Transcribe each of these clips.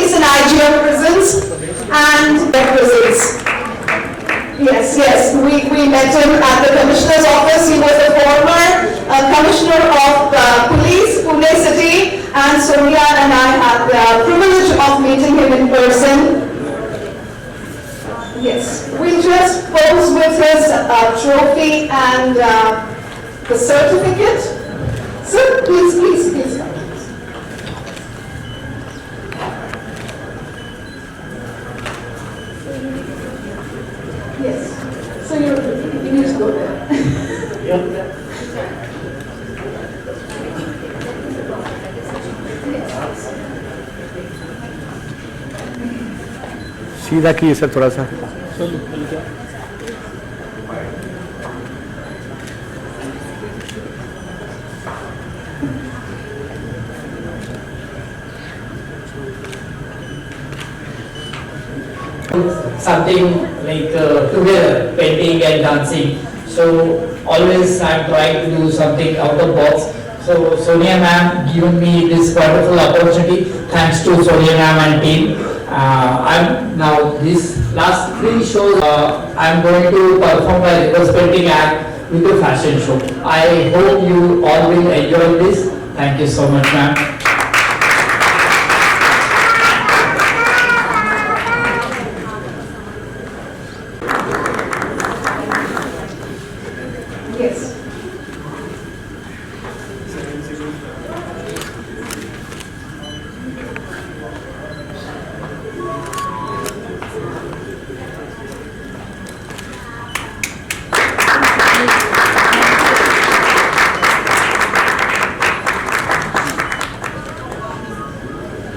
police and IGF prisons and requisites. Yes, we met him at the Commissioner's office. He was the former Commissioner of Police, Pune City, and Sonia and I had the privilege of meeting him in person. Yes, we just pose with his trophy and the certificate. Sir, please. Yes, so you need to go there. सीधा किए sir थोड़ा सा something like together, painting and dancing. So always I'm trying to do something out of box. So Sonia ma'am given me this wonderful opportunity. Thanks to Sonia ma'am and team. I'm now this last 3 shows. I'm going to perform a reverse painting act with a fashion show. I hope you all will enjoy this. Thank you so much, ma'am. Yes.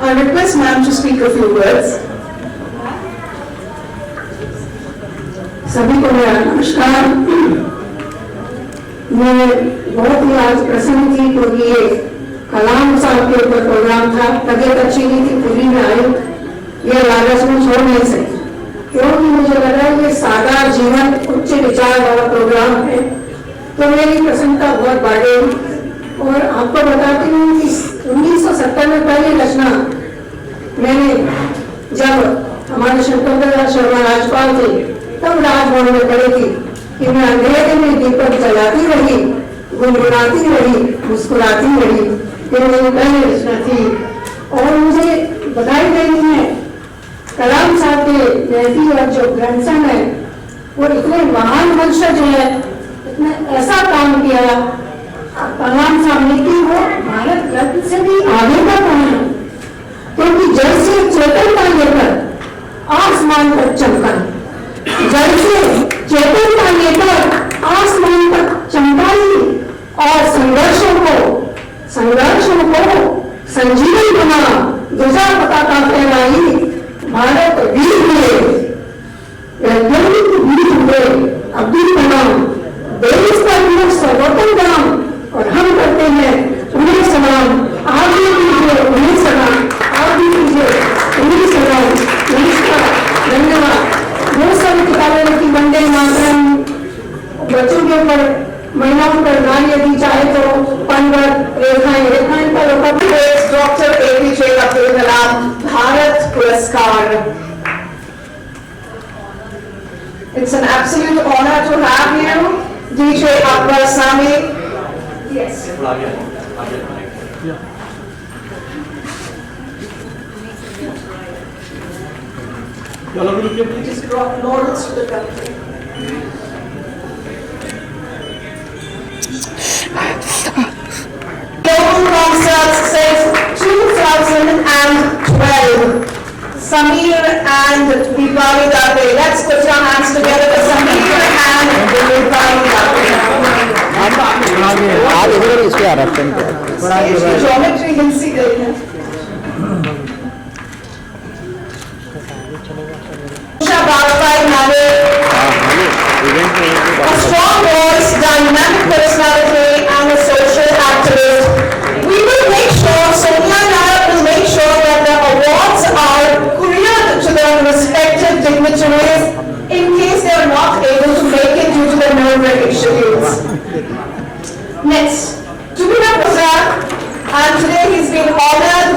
I request ma'am to speak a few words. सभी को मेरा नमस्कार। मैं बहुत ही आज प्रसन्न थी क्योंकि ये कलाम साहब के ऊपर प्रोग्राम था। तबीयत अच्छी नहीं थी, पूरी में आई, ये लालच में छोड़ नहीं सकी क्योंकि मुझे लगा ये सादा जीवन उच्च विचार वाला प्रोग्राम है, तो मेरी प्रसन्नता बहुत बढ़ेगी। और आपको बताती हूँ कि 1970 में पहली रचना मैंने जब हमारे शंकर दयाल शर्मा राज्यपाल थे तब राजभवन में पढ़ी थी कि मैं अंधेरे में दीपक जलाती रही, गुनगुनाती रही, मुस्कुराती रही। ये मेरी पहली रचना थी और मुझे बधाई देनी है कलाम साहब के बेटी और जो ग्रैंडसन है वो इतने महान वंशज है, इतने ऐसा काम किया कलाम साहब ने कि वो भारत रत्न से भी आगे का काम है, क्योंकि जैसे चेतन का लेकर आसमान तक चमका, जैसे चेतन का लेकर आसमान तक चमकाई और संघर्षों को संजीवन बना, ध्वजा पताका फहराई। भारत वीर हुए, वैज्ञानिक वीर हुए, अब्दुल कलाम देश का लोग सर्वोत्तम नाम और हम करते हैं उन्हें सलाम। आप भी कीजिए उन्हें सलाम, आप भी कीजिए उन्हें सलाम। नमस्कार, धन्यवाद। बहुत सारी किताबें की वंदे मातरम, बच्चों के ऊपर, महिलाओं पर, नारी यदि चाहे तो पनवत, रेखाएं पर Dr. APJ Abdul Kalam Bharat Puraskar. It's an absolute honor to have you, DJ Akbar Sami. Yes. Just drop laurels to the country. Global Concerts since 2012. Samir and Deepali Dave. Let's put your hands together for Samir and Deepali Dave. आप इधर इसके आ रहे हैं Geometry हिल सी गई है। A strong voice, dynamic personality, and a social activist. We will make sure, Sonia and I will make sure that the awards are couriered to their respective dignitaries in case they are not able to make it due to their nerve-wracking schedules. Next, to be represented, and today he's been honored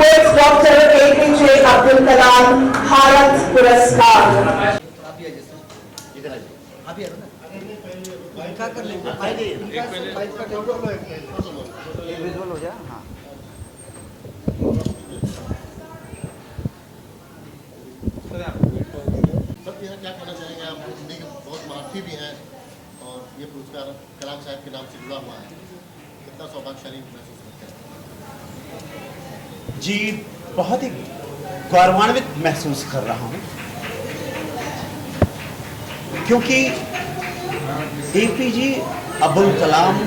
क्या कहना चाहेंगे आप? हिंदी के बहुत महारथी भी हैं और ये पुरस्कार कलाम साहब के नाम से जुड़ा हुआ है, कितना सौभाग्यशाली महसूस करते हैं? जी बहुत ही गौरवान्वित महसूस कर रहा हूँ, क्योंकि एपीजे अब्दुल कलाम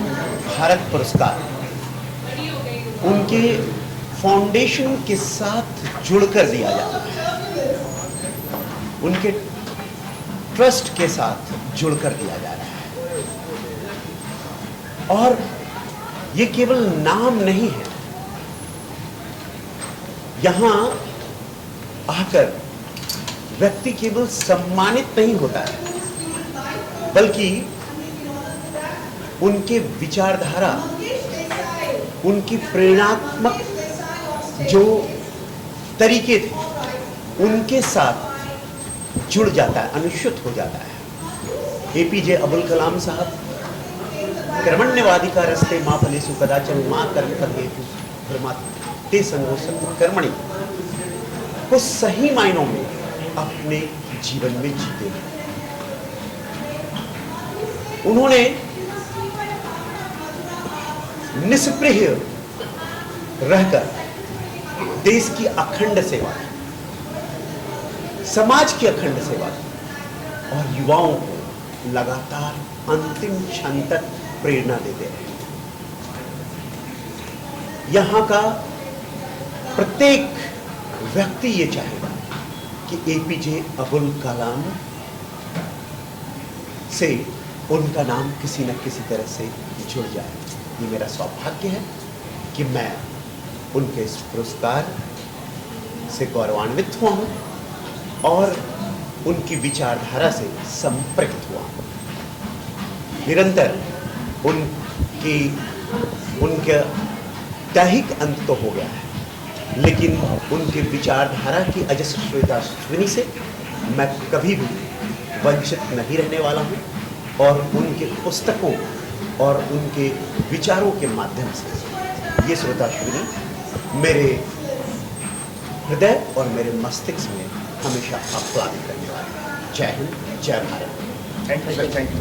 भारत पुरस्कार उनके फाउंडेशन के साथ जुड़कर दिया जाता है, उनके ट्रस्ट के साथ जुड़कर दिया जा रहा है। और ये केवल नाम नहीं है, यहां आकर व्यक्ति केवल सम्मानित नहीं होता है, बल्कि उनके विचारधारा, उनकी प्रेरणात्मक जो तरीके थे उनके साथ जुड़ जाता है, अनुष्ठित हो जाता है। एपीजे अब्दुल कलाम साहब कर्मण्यवादी का रस्ते माँ फलेसु कदाचन माँ कर्म फलेसु ते संगो सत्य कर्मणि को सही मायनों में अपने जीवन में जीते हैं। उन्होंने निष्प्रह रहकर देश की अखंड सेवा, समाज की अखंड सेवा और युवाओं को लगातार अंतिम क्षण तक प्रेरणा देते हैं। यहां का प्रत्येक व्यक्ति ये चाहेगा कि एपीजे अब्दुल कलाम से उनका नाम किसी न किसी तरह से जुड़ जाए। ये मेरा सौभाग्य है कि मैं उनके इस पुरस्कार से गौरवान्वित हुआ हूँ और उनकी विचारधारा से संपृक्त हुआ हूँ। निरंतर उनका दैहिक अंत तो हो गया है, लेकिन उनके विचारधारा की अजस्रता से मैं कभी भी वंचित नहीं रहने वाला हूँ और उनके पुस्तकों और उनके विचारों के माध्यम से ये श्रोताश्विनी मेरे हृदय और मेरे मस्तिष्क में हमेशा आह्लादित करने वाले हैं। जय हिंद, जय Bharat. Thank you sir, thank you.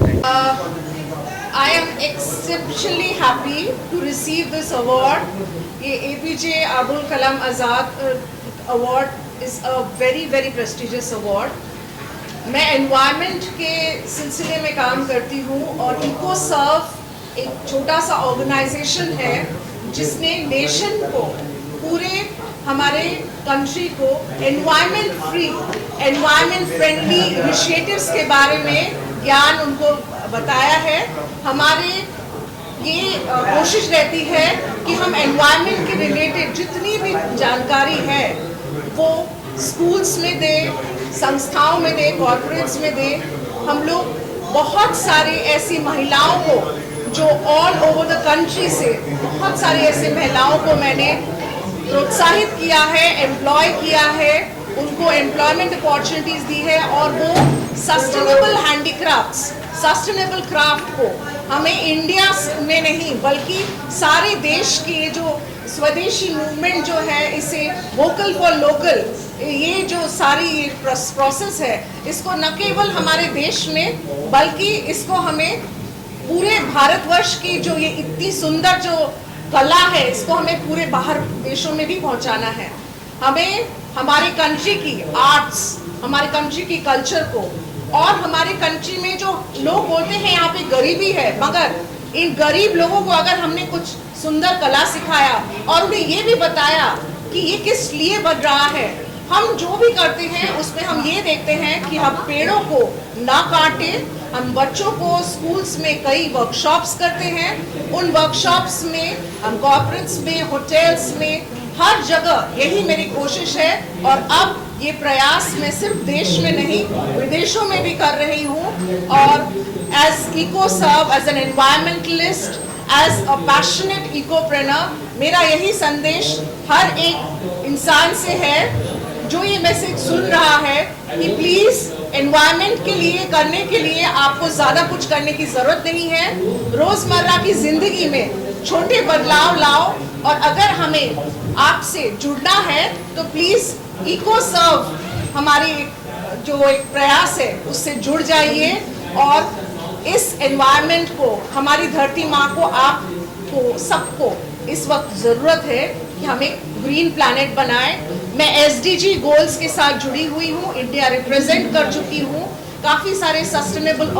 I am exceptionally happy to receive this award. ये APJ Abdul Kalam Azad award is a very very prestigious award. मैं environment के सिलसिले में काम करती हूँ और EcoServe एक छोटा सा ऑर्गेनाइजेशन है जिसने नेशन को, पूरे हमारे कंट्री को environment free, environment friendly initiatives के बारे में ज्ञान उनको बताया है। हमारे ये कोशिश रहती है कि हम एनवायरनमेंट के रिलेटेड जितनी भी जानकारी है वो स्कूल्स में दे, संस्थाओं में दे, कॉर्पोरेट्स में दे। हम लोग बहुत सारी ऐसी महिलाओं को जो ऑल ओवर द कंट्री से, बहुत सारी ऐसी महिलाओं को मैंने प्रोत्साहित किया है, एम्प्लॉय किया है, उनको एम्प्लॉयमेंट अपॉर्चुनिटीज दी है और वो सस्टेनेबल हैंडीक्राफ्ट्स, सस्टेनेबल क्राफ्ट को हमें इंडिया में नहीं बल्कि सारे देश के जो स्वदेशी मूवमेंट जो है, इसे वोकल फॉर लोकल, ये जो सारी प्रोसेस है, इसको न केवल हमारे देश में बल्कि इसको हमें पूरे भारतवर्ष की जो ये इतनी सुंदर जो कला है, इसको हमें पूरे बाहर देशों में भी पहुंचाना है। हमें हमारी कंट्री की आर्ट्स, हमारी कंट्री की कल्चर को, और हमारे कंट्री में जो लोग बोलते हैं यहाँ पे गरीबी है, मगर इन गरीब लोगों को अगर हमने कुछ सुंदर कला सिखाया और उन्हें ये भी बताया कि ये किस लिए बन रहा है, हम जो भी करते हैं उसमें हम ये देखते हैं कि हम पेड़ों को ना काटें। हम बच्चों को स्कूल्स में कई वर्कशॉप्स करते हैं, उन वर्कशॉप्स में हम कॉर्पोरेट्स में, होटल्स में, हर जगह यही मेरी कोशिश है। और अब ये प्रयास मैं सिर्फ देश में नहीं विदेशों में भी कर रही हूँ। और as EcoServe, as an environmentalist, as a passionate ecopreneur, मेरा यही संदेश हर एक इंसान से है जो ये मैसेज सुन रहा है कि प्लीज एनवायरनमेंट के लिए करने के लिए आपको ज्यादा कुछ करने की जरूरत नहीं है। रोजमर्रा की जिंदगी में छोटे बदलाव लाओ, और अगर हमें आपसे जुड़ना है तो प्लीज EcoServe हमारी जो एक प्रयास है उससे जुड़ जाइए और इस एनवायरनमेंट को, हमारी धरती माँ को, आपको सबको इस वक्त ज़रूरत है कि हम एक ग्रीन प्लैनेट बनाएं। मैं SDG गोल्स के साथ जुड़ी हुई हूँ, इंडिया रिप्रेजेंट कर चुकी हूँ, काफ़ी सारे सस्टेनेबल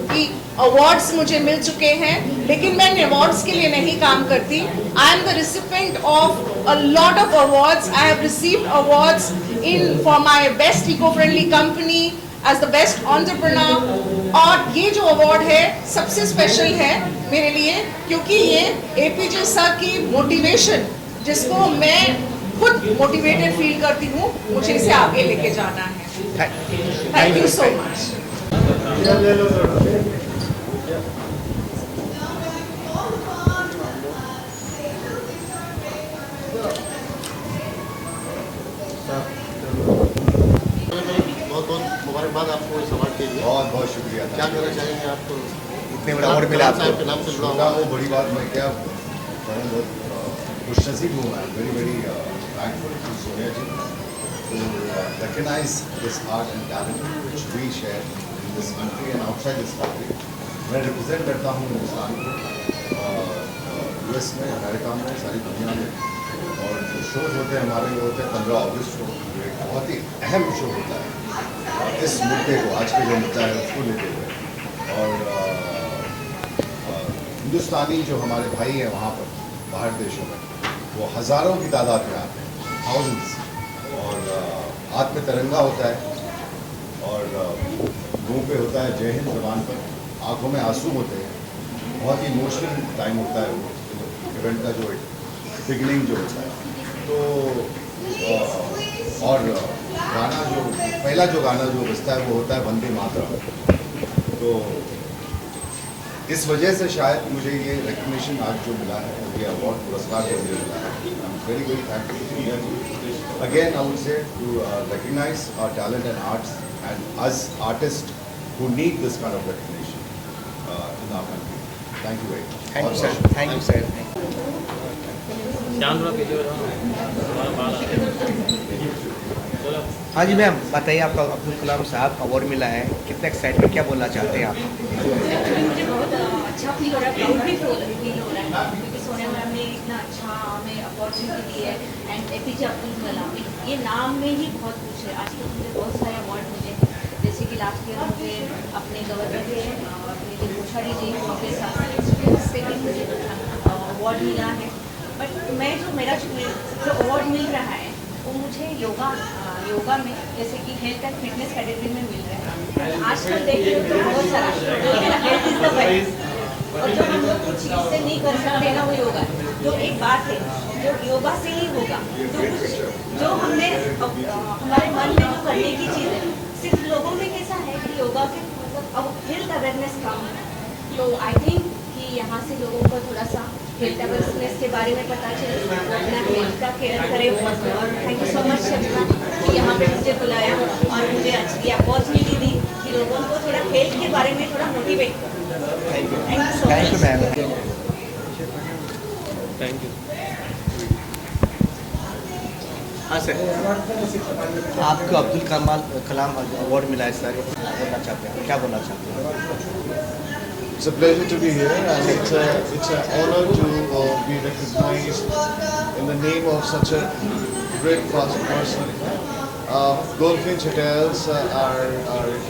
की अवार्ड्स मुझे मिल चुके हैं, लेकिन मैं इन अवार्ड्स के लिए नहीं काम करती। I am the recipient of a lot of awards. I have received awards for my best eco friendly company, as the best entrepreneur. और ये जो अवार्ड है सबसे स्पेशल है मेरे लिए, क्योंकि ये APJ सर की मोटिवेशन, जिसको मैं खुद मोटिवेटेड फील करती हूँ, मुझे इसे आगे लेके जाना है। Thank you so much. बहुत बहुत मुबारकबाद आपको इस अवार्ड के लिए। बहुत बहुत शुक्रिया। क्या कहना चाहेंगे आपको? इतने बड़ा अवार्ड मिला कलाम आपको। साहब के नाम से जुड़ा छोटा हुआ वो बड़ी बात मैं क्या कहूँ, बहुत खुशनसीब हूँ मैं, very very thankful to Sonia ji to recognize this art and talent which we share in this country and outside this country. मैं रिप्रेजेंट करता हूँ हिंदुस्तान को US में, अमेरिका में, सारी दुनिया में। और जो शोज होते हैं हमारे, वो होते हैं 15 अगस्त को, जो एक बहुत ही अहम शो होता है इस मुद्दे को, आज का जो मुद्दा है उसको लेते हुए। और हिंदुस्तानी जो हमारे भाई हैं वहाँ पर बाहर देशों में, वो हज़ारों की तादाद में आते हैं, थाउजेंड्स। और हाथ में तिरंगा होता है और मुंह पे होता है जय हिंद जबान पर, आंखों में आंसू होते हैं। बहुत ही इमोशनल टाइम होता है वो इवेंट का, जो एक बिगनिंग जो होता है। तो और गाना जो पहला जो गाना जो बजता है वो होता है वंदे मातरम। तो इस वजह से शायद मुझे ये रिकग्निशन आज जो मिला है, ये अवार्ड पुरस्कार जो मुझे मिला है, I am very very thankful. Again, I would say to recognize our talent and arts and us artists who need this kind of recognition in our country. Thank you very much. Thank you sir, thank you sir. हाँ जी ma'am, बताइए, आपका अब्दुल कलाम साहब award मिला है, कितना excitement, क्या बोलना चाहते हैं आप? एक्चुअली मुझे बहुत अच्छा फील हो रहा है, प्राउड भी फील हो रहा है, क्योंकि सोनिया मैम ने इतना अच्छा हमें अपॉर्चुनिटी दी है। एंड APJ अब्दुल कलाम, ये नाम में ही बहुत कुछ है। आज तक मुझे बहुत सारे अवार्ड मिले, जैसे कि लास्ट ईयर मुझे अपने गवर्नर के अपने जो कोश्यारी जी उनके साथ से भी मुझे अवार्ड मिला है। बट मेरा जो अवार्ड मिल रहा है वो मुझे योगा में, जैसे कि हेल्थ एंड फिटनेस कैटेगरी में मिल रहा है। आजकल देखिए तो बहुत सारा हेल्थ इज द वेल्थ, और जो हम लोग कुछ चीज़ से नहीं कर सकते ना, वो योगा जो एक बात है, जो योगा से ही होगा। जो कुछ जो हमने हमारे मन में जो करने की चीज़ है, सिर्फ लोगों में कैसा है कि योगा के मतलब अब हेल्थ अवेयरनेस कम है। तो आई थिंक कि यहाँ से लोगों को थोड़ा सा हेल्थ अवेयरनेस के बारे में पता चले, अपना हेल्थ का केयर करें। और thank you so much Sharma कि यहाँ पे मुझे बुलाया और मुझे अच्छी अपॉर्चुनिटी दी कि लोगों को थोड़ा हेल्थ के बारे में थोड़ा मोटिवेट करो। Thank you, thank you so thank you much. Ma'am. Thank you. हाँ सर, आपको अब्दुल कलाम अवार्ड मिला है सर, बोलना चाहते हैं, क्या बोलना चाहते हैं? It's a pleasure to be here, and it's an honor to be recognized in the name of such a great person. Goldfinch Hotels are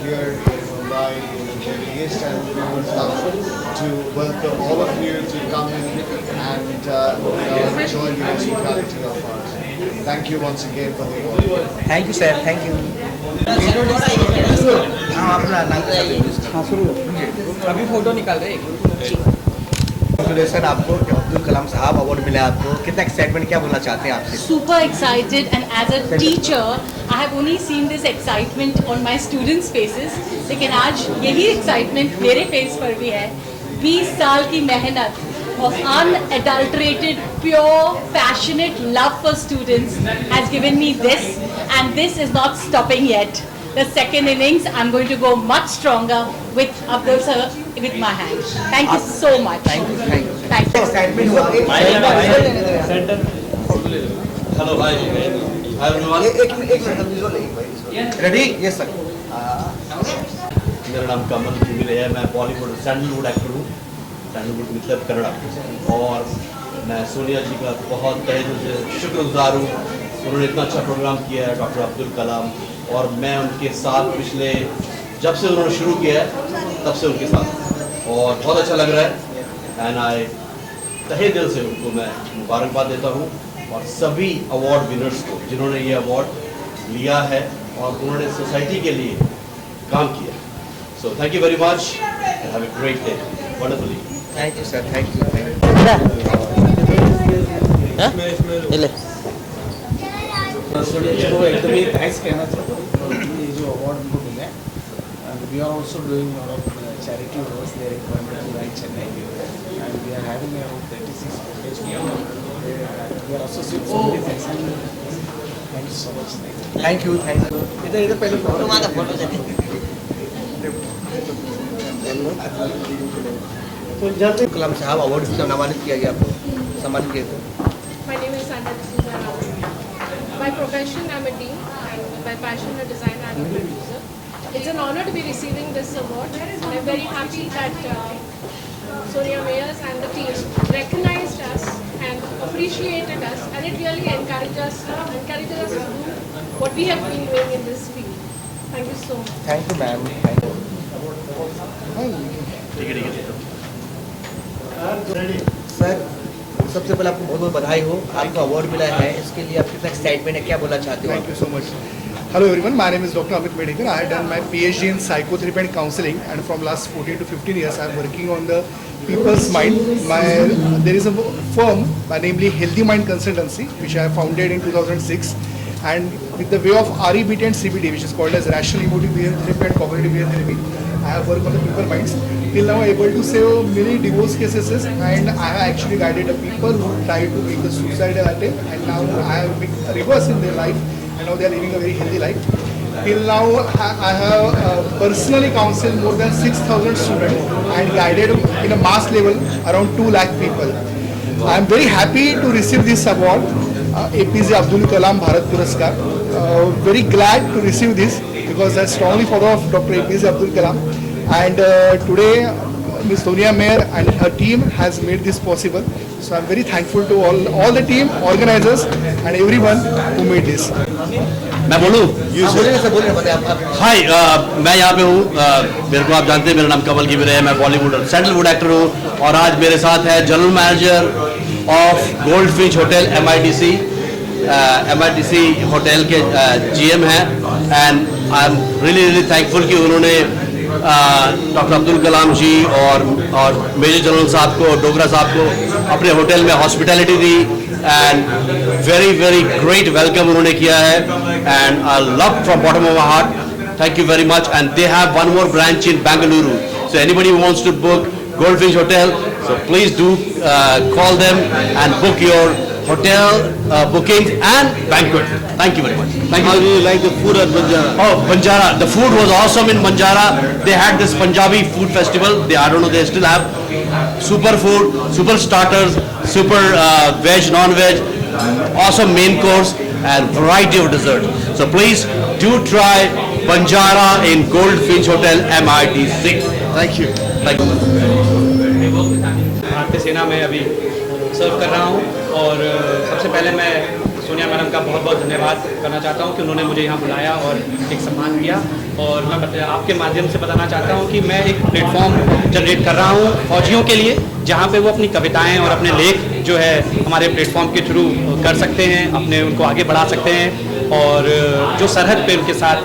here in Mumbai, in Delhi East, and we would love to welcome all of you to come in and enjoy the hospitality of ours. Thank you once again for the award. Thank you sir, thank you. हाँ, अपना नाम अभी photo निकाल रहे हैं। Congratulation आपको कि अब्दुल कलाम साहब अवार्ड मिला है आपको, कितना एक्साइटमेंट, क्या बोलना चाहते हैं आपसे? Super excited, and as a teacher I have only seen this excitement on my students' faces, लेकिन आज यही excitement मेरे face पर भी है। 20 साल की मेहनत of unadulterated, pure, passionate love for students has given me this, and this is not stopping yet. The second innings, I'm going to go much stronger with Abdul sir with my hand. Thank you so much. Thank you, thank you. Thank you. Excitement हुआ? Hello, hi. Ready? Yes sir. मेरा नाम कमल मिले है, मैं Bollywood sandalwood actor हूँ, sandalwood मतलब कन्नड़ा। और मैं सोनिया जी का बहुत तहे दिल से शुक्रगुजार हूँ, उन्होंने इतना अच्छा प्रोग्राम किया है, डॉक्टर अब्दुल कलाम, और मैं उनके साथ पिछले जब से उन्होंने शुरू किया है तब से उनके साथ, और बहुत अच्छा लग रहा है। एंड आई तहे दिल से उनको मैं मुबारकबाद देता हूँ, और सभी अवार्ड विनर्स को जिन्होंने ये अवार्ड लिया है और उन्होंने सोसाइटी के लिए काम किया। So thank you very much and have a great day. Wonderfully. Thank you sir, thank you. Sonia ji को एकदम ही थैंक्स कहना चाहता हूँ, ये जो अवार्ड उनको मिला है। We are also doing lot of charity works there in Coimbatore and Chennai, and we are having around 36 package. We are associate so many things. Thank you so much. Thank you, thank you. इधर पहले photo मांगा, photo चाहिए। तो जल्द कलाम साहब award से सम्मानित किया गया, आपको सम्मानित किया था। My name is Sandra D'Souza Rao. By profession, I'm a dean, and by passion, a designer and a producer. It's an honor to be receiving this award. I'm very happy that Sonia Mayers and the team recognized us and appreciated us, and it really encouraged us to do what we have been doing in this field. Thank you so much. Thank you ma'am, thank you. Sir, सबसे पहले आपको बहुत बहुत बधाई हो, आपको award मिला है, इसके लिए आप कितना एक्साइटमेंट है, क्या बोलना चाहते हो? Thank you so much. Hello everyone, my name is Dr. Amit Medikar. I have done my PhD in psychotherapy and counseling, and from last 14 to 15 years I am working on the people's mind. There is a firm, namely Healthy Mind Consultancy, which I founded in 2006, and with the way of REBT and CBT, which is called as Rational Emotive Behavior Therapy and Cognitive Behavior Therapy, I have worked on the people minds. Till now I am able to save many divorce cases, and I have actually guided the people who try to make the suicidal attempt, and now I have been reverse in their life, and now they are living a very healthy life. Till now I have personally counseled more than 6,000 students and guided in a mass level around 2 lakh people. I am very happy to receive this award, APJ Abdul Kalam Bharat Puraskar. Very glad to receive this because I strongly follow of Dr. APJ Abdul Kalam, and today Ms. Sonia Mayer and her team has made this possible. So I am very thankful to all the team, organizers and everyone who made this. मैं बोलूँ? बोलिए sir, बोलिए, बताइए आप। हाय, मैं यहाँ पे हूँ, मेरे को आप जानते हैं, मेरा नाम कमल गिबरे है, मैं बॉलीवुड और सैंडलवुड एक्टर हूँ, और आज मेरे साथ है general manager of gold Finch hotel MITC hotel के GM हैं, and I am really thankful कि उन्होंने डॉक्टर अब्दुल कलाम जी और मेजर जनरल साहब को, डोगरा साहब को अपने होटल में हॉस्पिटैलिटी दी, एंड वेरी ग्रेट वेलकम उन्होंने किया है, and I love from bottom of my heart, thank you very much. And they have one more branch in Bengaluru, so anybody who wants to book Goldfinch Hotel, so please do call them and book your hotel bookings and banquet. Thank you very much. Thank you. How do you like the food at Banjara? Oh, Banjara, the food was awesome in Banjara. They had this Punjabi food festival. I don't know, they still have super food, super starters, super veg, non-veg, awesome main course and variety of dessert. So please do try Banjara in Goldfinch Hotel MITC. Thank you. Thank you. भारतीय सेना में अभी सर्व कर रहा हूँ, और सबसे पहले मैं सोनिया मैडम का बहुत बहुत धन्यवाद करना चाहता हूँ कि उन्होंने मुझे यहाँ बुलाया और एक सम्मान दिया। और मैं आपके माध्यम से बताना चाहता हूँ कि मैं एक प्लेटफॉर्म जनरेट कर रहा हूँ फौजियों के लिए, जहाँ पे वो अपनी कविताएं और अपने लेख जो है हमारे प्लेटफॉर्म के थ्रू कर सकते हैं, अपने उनको आगे बढ़ा सकते हैं, और जो सरहद पे उनके साथ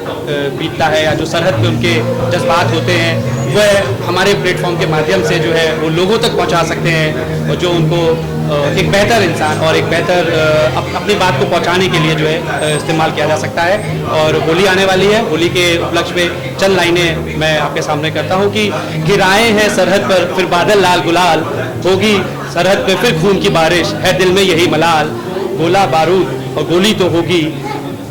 बीतता है या जो सरहद पे उनके जज्बात होते हैं वह हमारे प्लेटफॉर्म के माध्यम से जो है वो लोगों तक पहुंचा सकते हैं, और जो उनको एक बेहतर इंसान और एक बेहतर अपनी बात को पहुंचाने के लिए जो है इस्तेमाल किया जा सकता है। और होली आने वाली है, होली के उपलक्ष्य में चंद लाइनें मैं आपके सामने करता हूं कि गिराए हैं सरहद पर फिर बादल लाल गुलाल, होगी सरहद पे फिर खून की बारिश, है दिल में यही मलाल, गोला बारूद और गोली तो होगी,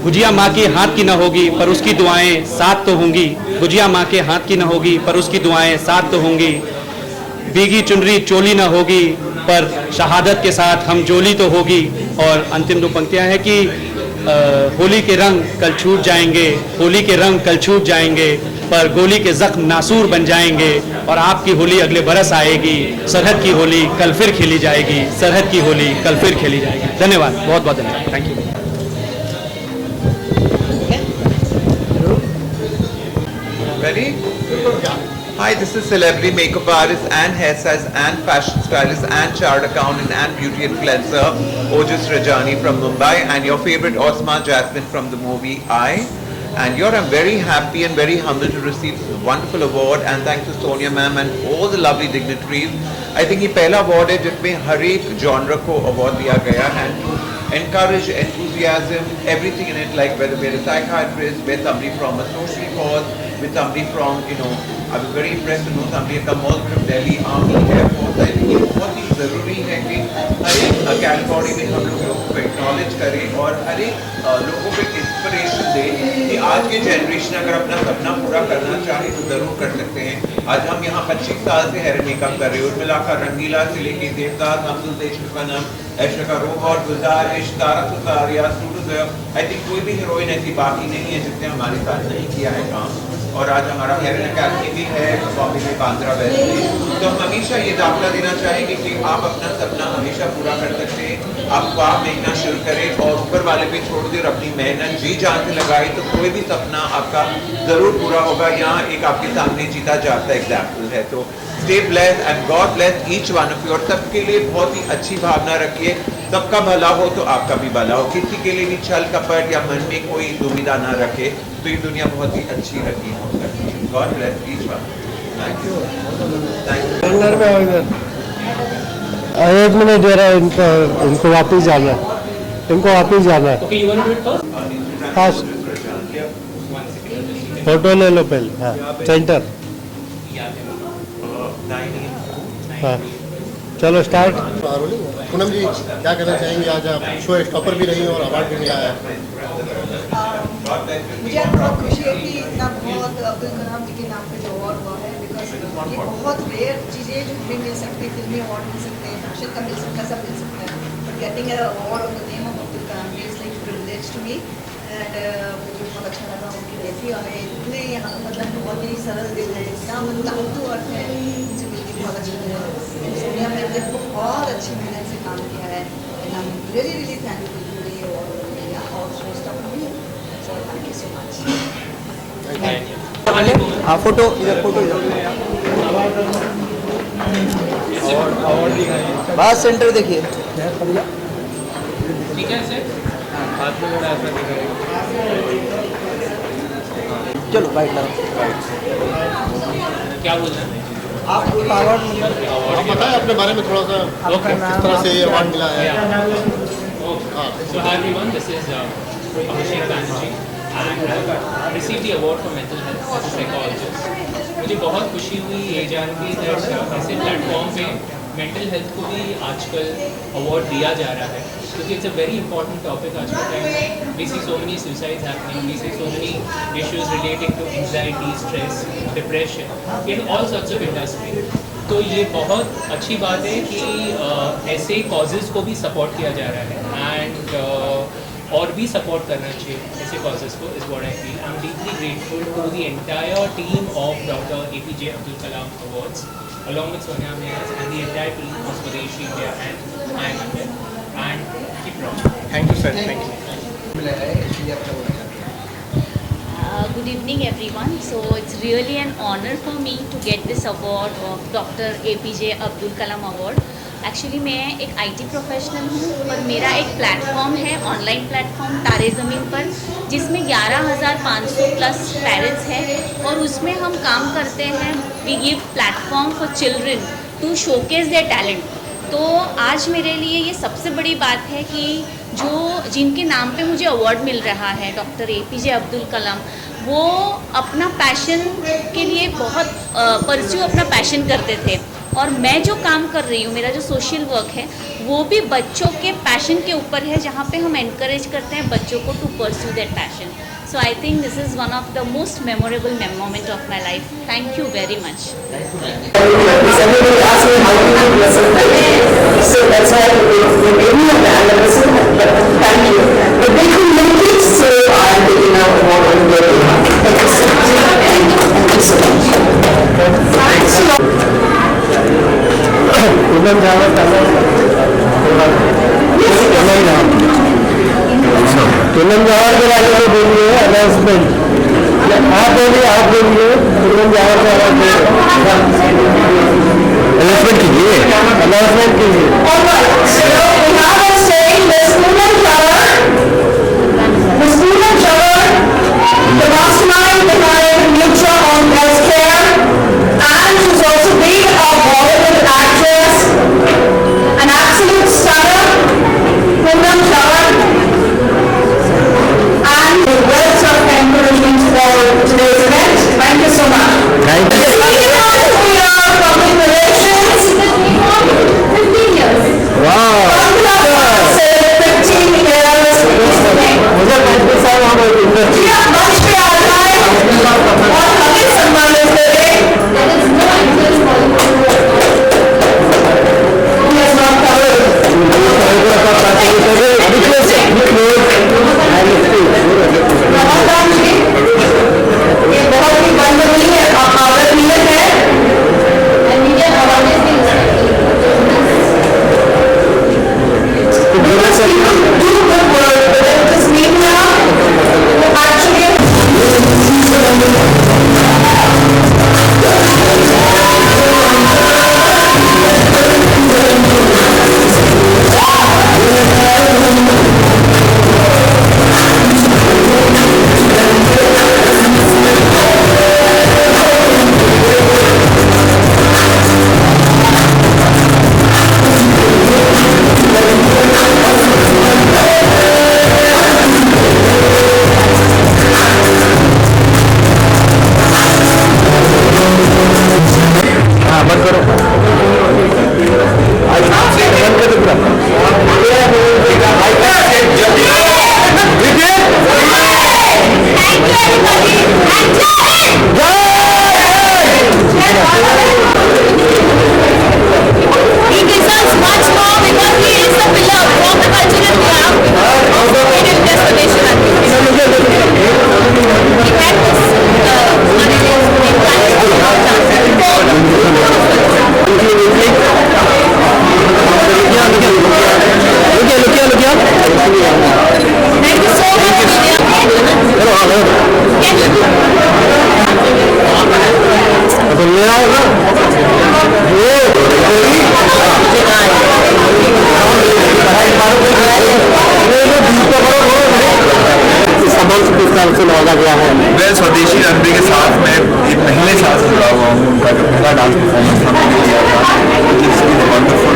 गुजिया माँ के हाथ की न होगी पर उसकी दुआएं साथ तो होंगी, गुजिया माँ के हाथ की न होगी पर उसकी दुआएं साथ तो होंगी, भीगी चुनरी चोली न होगी पर शहादत के साथ हम जोली तो होगी। और अंतिम दो पंक्तियां हैं कि होली के रंग कल छूट जाएंगे, होली के रंग कल छूट जाएंगे, पर गोली के जख्म नासूर बन जाएंगे और आपकी होली अगले बरस आएगी। सरहद की होली कल फिर खेली जाएगी, सरहद की होली कल फिर खेली जाएगी। धन्यवाद, बहुत बहुत धन्यवाद, thank you. Ready? Hi, this is celebrity makeup artist and hairstylist and fashion stylist and chartered accountant and beauty influencer Ojus Rajani from Mumbai, and your favorite Osman Jasmine from the movie I. And I'm very happy and very humbled to receive this wonderful award, and thanks to Sonia ma'am and all the lovely dignitaries. I think ये पहला award है जिसमें हर एक genre को award दिया गया है, encourage enthusiasm, everything in it, like whether we're a psychiatrist, we're somebody from a social cause, with somebody from, I was very impressed to know somebody had come all from Delhi, Army, Air Force. I think ये बहुत ही ज़रूरी है कि हर एक category में हम लोगों को एक्नॉलेज करें और हर एक लोगों को इंस्पिरेशन दे कि आज के जनरेशन अगर अपना सपना पूरा करना चाहे तो ज़रूर कर सकते हैं। आज हम यहाँ 25 साल से हेयर मेकअप कर रहे हैं, उर्मिला का रंगीला से लेके देवदास, हमदुल देशमुख का नाम, ऐशा का रोबोट, गुलजार, इश्तारा सुतारिया, आई थिंक कोई भी हीरोइन ऐसी बाकी नहीं है जिसने हमारे साथ नहीं किया है काम। और आज हमारा हेयर अकेडमी भी है बॉम्बे में, बांद्रा वेस्ट में। तो हम हमेशा ये दाखिला देना चाहेंगे कि आप अपना सपना हमेशा पूरा कर सकते हैं। आप ख्वाब देखना शुरू करें और ऊपर वाले पे छोड़ दें और अपनी मेहनत जी जान से लगाए तो कोई भी सपना आपका ज़रूर पूरा होगा। यहाँ एक आपके सामने जीता जाता एग्जाम्पल है। तो stay blessed and God bless each one of you. और सबके लिए बहुत ही अच्छी भावना रखिए, सबका भला हो तो आपका भी भला हो। किसी के लिए भी छल कपट या मन में कोई दुविधा ना रखे तो ये दुनिया बहुत ही अच्छी रखी हो सकती है। God bless each one. Thank you, thank you. एक मिनट दे रहा है इनको वापस जाना है, इनको वापस जाना है। फास्ट फोटो ले लो पहले। हाँ, सेंटर। हाँ, चलो स्टार्ट। पूनम जी क्या कहना चाहेंगे, आज आप शो स्टॉपर भी रही और अवार्ड भी मिला है? मुझे बहुत खुशी है कि इतना बहुत अब्दुल कलाम जी के नाम पे जो अवार्ड हुआ है, बिकॉज ये बहुत रेयर चीज़ें जो हमें मिल सकती है, फिल्मी अवार्ड मिल सकते हैं, फैशन का मिल सकता है, सब मिल सकता है, but getting a award on the name of Abdul Kalam is like privilege to me. And मुझे बहुत अच्छा लगा उनकी रेफी है, इतने यहाँ मतलब बहुत ही सरल दिल है, इतना मतलब तो अर्थ है, मुझे मिलकर बहुत अच्छा लगा। सोनिया मैम ने बहुत अच्छी मेहनत से काम किया है, and I am really really thankful to ये अवार्ड और शो स्टॉपर भी। So thank you so much. हाँ, फोटो इधर, फोटो इधर। बस सेंटर देखिए। ठीक है सर, हाथ में बड़ा ऐसा दिखाएगा। चलो बाइट लगाओ। क्या बोल रहे हैं आप बताएं अपने बारे में थोड़ा सा, किस तरह से ये अवार्ड मिला है? So hi everyone, this is Abhishek Banerjee and I received the award for mental health as a psychologist. मुझे बहुत खुशी हुई ये जान के ऐसे प्लेटफॉर्म पे मेंटल हेल्थ को भी आजकल अवार्ड दिया जा रहा है, क्योंकि it's a very important topic आज के टाइम में। We see so many suicides happening, we see so many issues relating to anxiety, stress, depression in all sorts of industry. तो ये बहुत अच्छी बात है कि ऐसे कॉजेज़ को भी सपोर्ट किया जा रहा है एंड और भी सपोर्ट करना चाहिए ऐसे कॉजेज़ को, is what I feel. I am deeply grateful to the entire team of doctor APJ Abdul Kalam awards along with Sonia Mayas and the entire team of Swadeshi India and I am there, and keep rocking. Thank you sir, thank you. Good evening everyone. So it's really an honor for me to get this award of Dr. APJ Abdul Kalam Award. Actually मैं एक IT professional हूँ और मेरा एक platform है, online platform तारे ज़मीन पर, जिसमें 11,500 प्लस पेरेंट्स हैं और उसमें हम काम करते हैं। We give platform for children to showcase their talent. तो आज मेरे लिए ये सबसे बड़ी बात है कि जिनके नाम पे मुझे अवार्ड मिल रहा है, डॉक्टर APJ अब्दुल कलाम, वो अपना पैशन के लिए बहुत परस्यू अपना पैशन करते थे और मैं जो काम कर रही हूँ, मेरा जो सोशल वर्क है, वो भी बच्चों के पैशन के ऊपर है, जहाँ पे हम एनकरेज करते हैं बच्चों को to pursue that passion. So I think this is one of the most memorable moment of my life. Thank you very much. So that's why we made me a band, but thank you. But they couldn't make it. Poonam Jawar Poonam Jawar के बारे में बोलिए announcement आप बोलिए पूनम जावर का announcement कीजिए the mastermind behind Mutual Home Healthcare, and who's also been a Bollywood actress, an absolute stunner, Poonam Jawar, and the words of encouragement for today's event. Thank you so much. Thank you. Public relations, 15 years. Wow. 15 years. मुझे 35 साल हो गए industry मैं स्वदेशी रणबीर के साथ में एक पहले साल से जुड़ा हुआ हूँ। उनका जो पहला डांस परफॉर्मेंस हमने किया था, वंडरफुल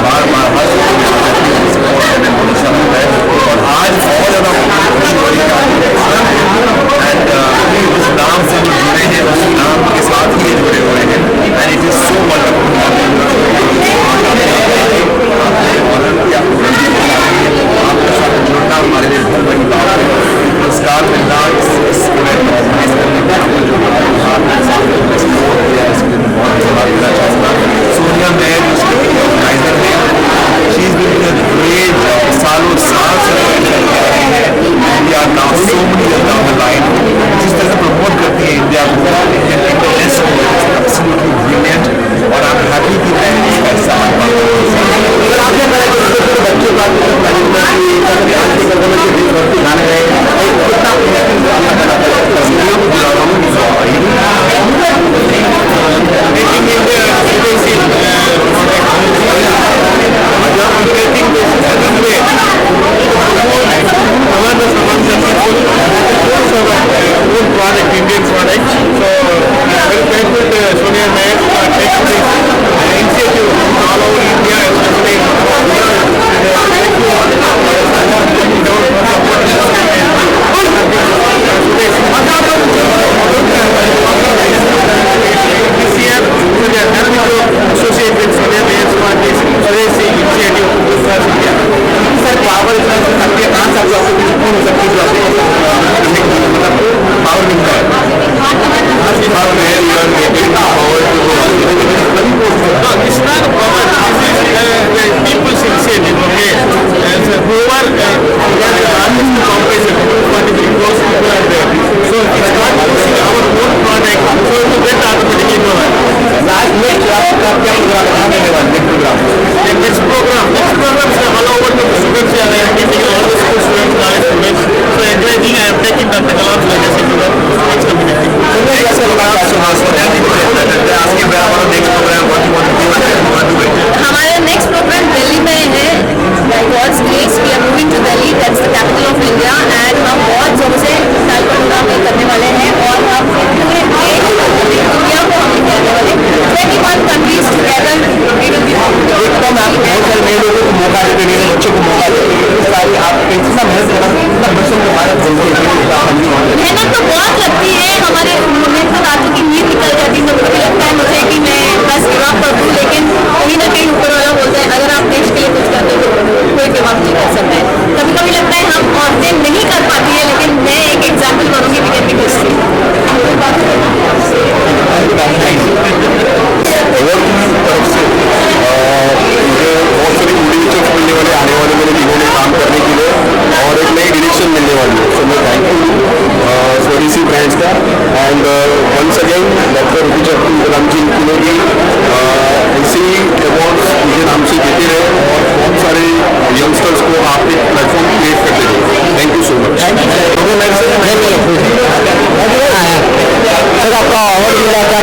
बार बार हर और आज बहुत ज़्यादा खुशी हो रही है एंड उस नाम से जो जुड़े हैं उस नाम के साथ ही जुड़े हुए हैं and it is so wonderful. आपके साथ जुड़ना हमारे लिए बहुत बड़ी बात है। पुरस्कार मिलना इस इवेंट में ऑर्गेनाइज करने का सोनिया मेहर उसके ऑर्गेनाइजर है। She is doing a great job, सालों साल से वी आर नाउ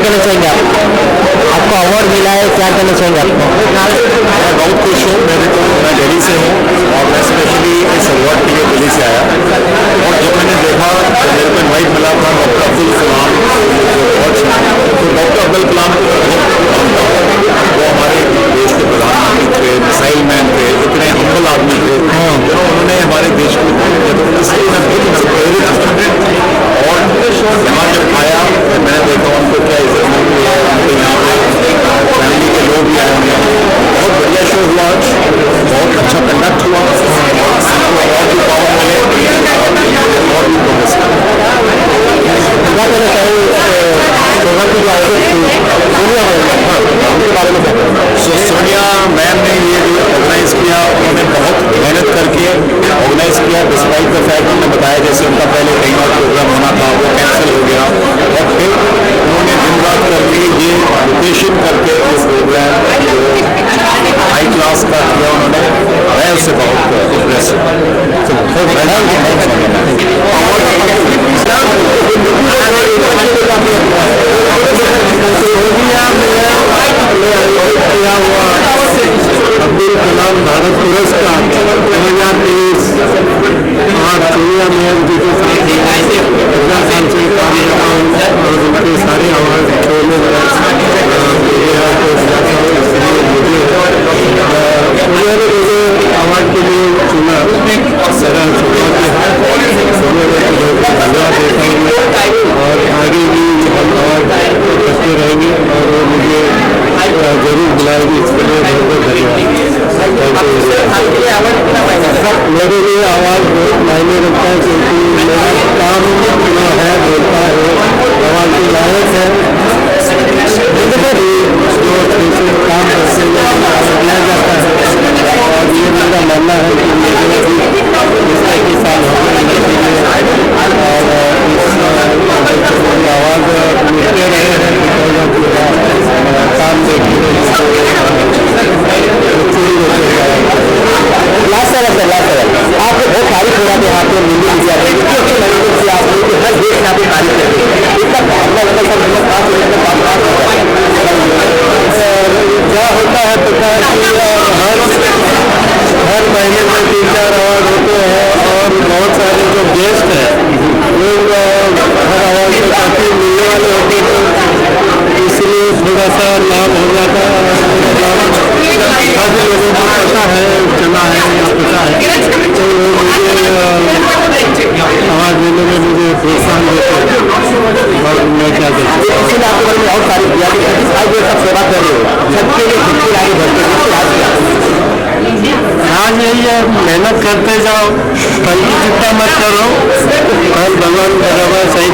कहना चाहेंगे आप? आपको अवार्ड मिला है, क्या कहना चाहेंगे आपको? मैं बहुत खुश हूँ। मैं दिल्ली से हूँ और मैं स्पेशली इस अवार्ड के लिए दिल्ली से आया, और जब मैंने देखा तो मेरे को इनवाइट मिला था डॉक्टर अब्दुल कलाम तो डॉक्टर अब्दुल कलाम को वो हमारे देश के प्रधानमंत्री थे, मिसाइल मैन थे, इतने हम्बल आदमी थे, उन्होंने हमारे देश को इसलिए मैं बहुत उनसे प्रेरित हूँ। और यहाँ जब आया तो मैंने देखा उनको क्या इज्जत मिलती है, उनके यहाँ पे फैमिली के लोग भी आए हुए हैं। बहुत बढ़िया शो हुआ, बहुत अच्छा कंडक्ट हुआ, और भी पावर मिले और भी प्रोग्रेस क्या कहना सोनिया मैम ने ये जो ऑर्गेनाइज किया, उन्होंने बहुत मेहनत करके ऑर्गेनाइज किया, डिस्पाइट द फैक्ट उन्होंने बताया जैसे उनका पहले कहीं और प्रोग्राम होना था वो कैंसिल हो गया, और फिर उन्होंने दिन रात करके ये रोटेशन करके इस प्रोग्राम हाई क्लास का किया उन्होंने। मैं उससे बहुत इम्प्रेस अब्दुल कलाम भारत पुरस्कार 2023 आज सोनिया मैम जी के साथ 15 साल से काम कर रहा हूँ और उनके सारे अवार्ड छोड़ने मुझे अवार्ड के लिए चुना। धन्यवाद देता हूँ और आगे भी हम अवार्ड करते रहेंगे और वो मुझे जरूर बुलाएगी, इसके लिए बहुत बहुत धन्यवाद। मेरे लिए आवाज़ बहुत मायने रखता है क्योंकि मेरा काम जो है बोलता है आवाज़ की लायक है, जो काम करते दिया जाता है। और ये मेरा मानना है कि मेरे भी इस साल हो गए और आवाज़ मिलते रहे हैं काम देखते आपको बहुत तारीफ हो रहा था यहाँ पे मीडिया मीडिया में, इतनी अच्छी लगी थी आपने कि हर देश में आपकी तारीफ करते इतना भावना लगा सब मतलब 5 मिनट में 5 बात होता है। क्या होता है पता है कि हर महीने में 3-4 अवार्ड होते हैं और बहुत सारे जो गेस्ट हैं लोग हर अवार्ड में काफ़ी मिलने वाले होते हैं, इसलिए थोड़ा सा लाभ हो जाता है। काफ़ी लोगों को पता है चला है या पता है तो मुझे आवाज़ देने में मुझे प्रोत्साहन देते हैं और मैं क्या करता हूँ। इसलिए आपके बारे में और तारीफ किया कि आज ये सब सेवा कर रहे हो, सबके लिए खुद आगे बढ़ते आज यही है, मेहनत करते जाओ, कल की चिंता मत करो और भगवान बराबर सही